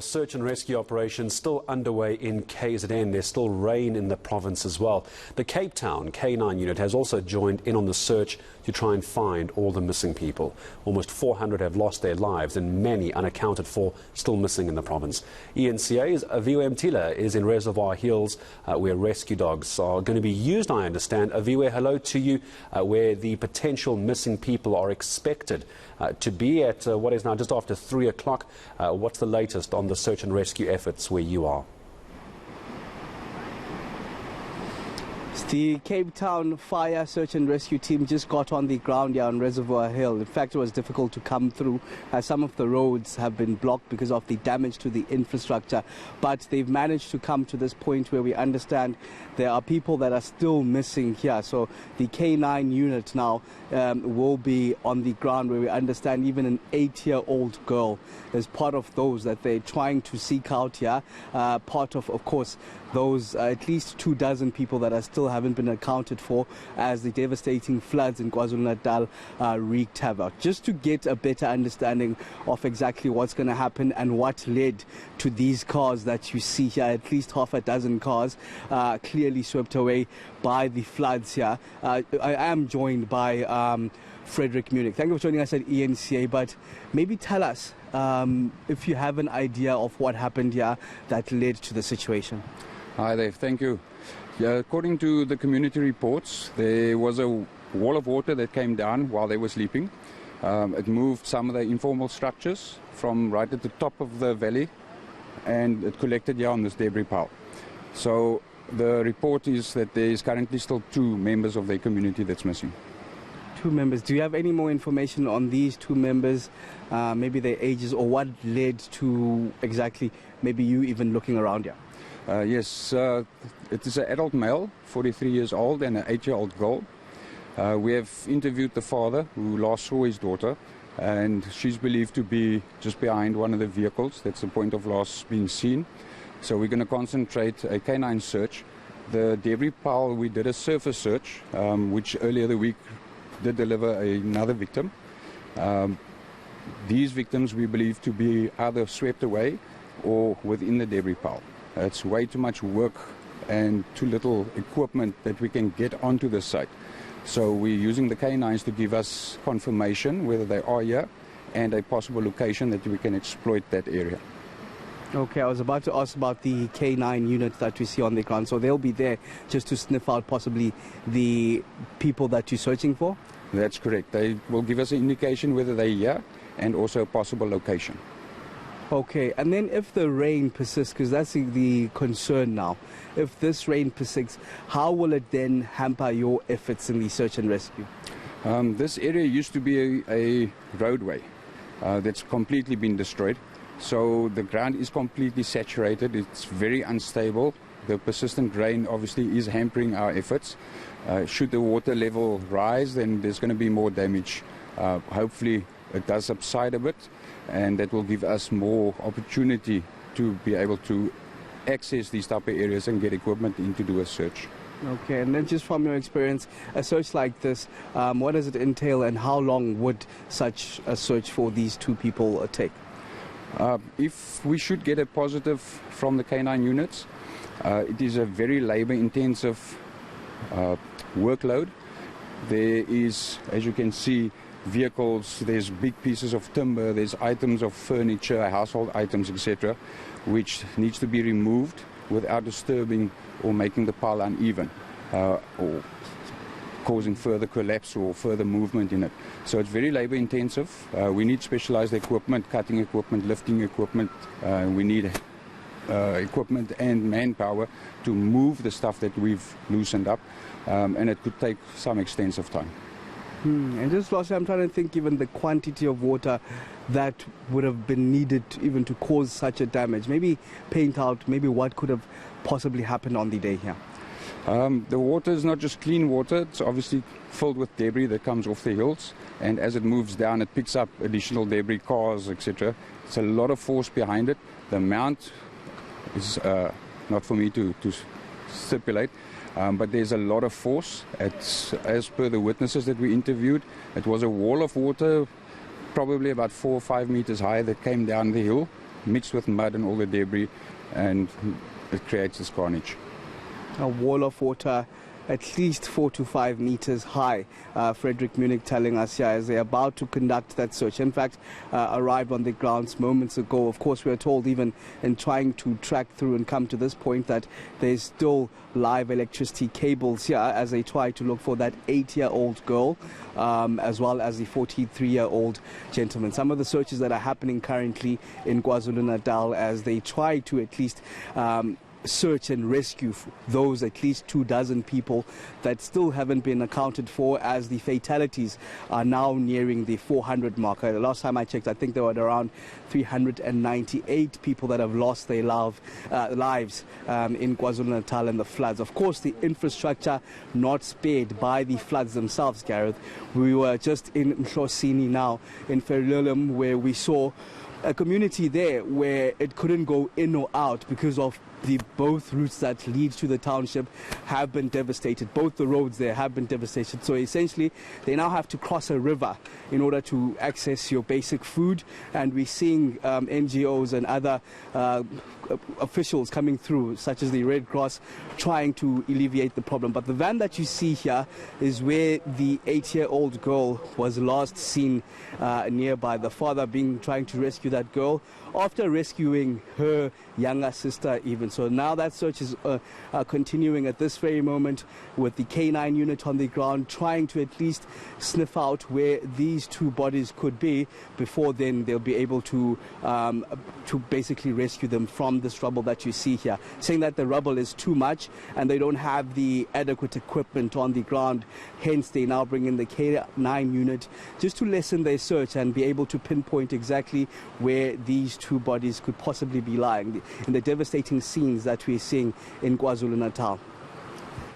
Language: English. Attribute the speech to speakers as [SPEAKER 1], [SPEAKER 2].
[SPEAKER 1] Well, search and rescue operations still underway in KZN. There's still rain in the province as well. The Cape Town K-9 unit has also joined in on the search to try and find all the missing people. Almost 400 have lost their lives and many unaccounted for still missing in the province. eNCA's Aviwe Mtila is in Reservoir Hills where rescue dogs are going to be used, I understand. Aviwe, hello to you, where the potential missing people are expected to be at what is now just after 3 o'clock. What's the latest on the search and rescue efforts where you are?
[SPEAKER 2] The Cape Town Fire Search and Rescue team just got on the ground here on Reservoir Hill. In fact, it was difficult to come through as some of the roads have been blocked because of the damage to the infrastructure. But they've managed to come to this point where we understand there are people that are still missing here. So the K-9 unit now will be on the ground, where we understand even an 8-year-old girl is part of those that they're trying to seek out here. Part of course, those at least 24 people that are still haven't been accounted for as the devastating floods in KwaZulu-Natal wreaked havoc. Just to get a better understanding of exactly what's going to happen and what led to these cars that you see here, at least half a dozen cars clearly swept away by the floods here. I am joined by Frederick Munich. Thank you for joining us at eNCA, but maybe tell us if you have an idea of what happened here that led to the situation.
[SPEAKER 3] Hi Dave, thank you. Yeah, according to the community reports, there was a wall of water that came down while they were sleeping. It moved some of the informal structures from right at the top of the valley, and it collected here on this debris pile. So the report is that there is currently still 2 members of the community that's missing.
[SPEAKER 2] 2 members. Do you have any more information on these 2 members, maybe their ages, or what led to exactly maybe you even looking around here?
[SPEAKER 3] Yes, it is an adult male, 43 years old, and an 8-year-old girl. We have interviewed the father who last saw his daughter, and she's believed to be just behind one of the vehicles. That's the point of last being seen. So we're going to concentrate a K-9 search. The debris pile, we did a surface search, which earlier the week did deliver another victim. These victims we believe to be either swept away or within the debris pile. It's way too much work and too little equipment that we can get onto the site. So we're using the K9s to give us confirmation whether they are here and a possible location that we can exploit that area.
[SPEAKER 2] Okay, I was about to ask about the K9 units that we see on the ground. So they'll be there just to sniff out possibly the people that you're searching for?
[SPEAKER 3] That's correct. They will give us an indication whether they're here and also a possible location.
[SPEAKER 2] Okay, and then if the rain persists, because that's the concern now, if this rain persists, how will it then hamper your efforts in the search and rescue?
[SPEAKER 3] This area used to be a roadway that's completely been destroyed. So the ground is completely saturated. It's very unstable. The persistent rain obviously is hampering our efforts. Should the water level rise, then there's going to be more damage. Hopefully it does subside a bit, and that will give us more opportunity to be able to access these type of areas and get equipment in to do a search.
[SPEAKER 2] Okay, and then just from your experience, a search like this, what does it entail, and how long would such a search for these 2 people take?
[SPEAKER 3] If we should get a positive from the K9 units, it is a very labor-intensive workload. There is, as you can see, vehicles, there's big pieces of timber, there's items of furniture, household items, etc., which needs to be removed without disturbing or making the pile uneven or causing further collapse or further movement in it. So it's very labor intensive. We need specialized equipment, cutting equipment, lifting equipment. We need equipment and manpower to move the stuff that we've loosened up, and it could take some extensive time.
[SPEAKER 2] And just lastly, I'm trying to think even the quantity of water that would have been needed even to cause such a damage. Maybe paint out, maybe what could have possibly happened on the day here.
[SPEAKER 3] The water is not just clean water, it's obviously filled with debris that comes off the hills, and as it moves down it picks up additional debris, cars, etc. It's a lot of force behind it. The amount is not for me to stipulate, but there's a lot of force. As per the witnesses that we interviewed, it was a wall of water probably about 4 or 5 meters high that came down the hill mixed with mud and all the debris, and it creates this carnage.
[SPEAKER 2] A wall of water at least 4 to 5 meters high. Frederick Munich telling us here as they're about to conduct that search. In fact, arrived on the grounds moments ago. Of course, we are told even in trying to track through and come to this point that there's still live electricity cables here as they try to look for that 8-year-old girl as well as the 43-year-old gentleman. Some of the searches that are happening currently in KwaZulu-Natal as they try to at least search and rescue those at least 24 people that still haven't been accounted for, as the fatalities are now nearing the 400 mark. The last time I checked, I think there were around 398 people that have lost their lives in KwaZulu-Natal in the floods. Of course, the infrastructure not spared by the floods themselves, Gareth. We were just in Mhlosini now in Ferulum, where we saw a community there where it couldn't go in or out because of both routes that lead to the township have been devastated. Both the roads there have been devastated. So essentially, they now have to cross a river in order to access your basic food. And we're seeing NGOs and other officials coming through, such as the Red Cross, trying to alleviate the problem. But the van that you see here is where the 8-year-old girl was last seen nearby. The father trying to rescue that girl after rescuing her younger sister even. So now that search is continuing at this very moment with the K-9 unit on the ground, trying to at least sniff out where these two bodies could be. Before then, they'll be able to basically rescue them from this rubble that you see here, saying that the rubble is too much and they don't have the adequate equipment on the ground. Hence, they now bring in the K-9 unit just to lessen their search and be able to pinpoint exactly where these two bodies could possibly be lying in the devastating scenes that we're seeing in KwaZulu-Natal.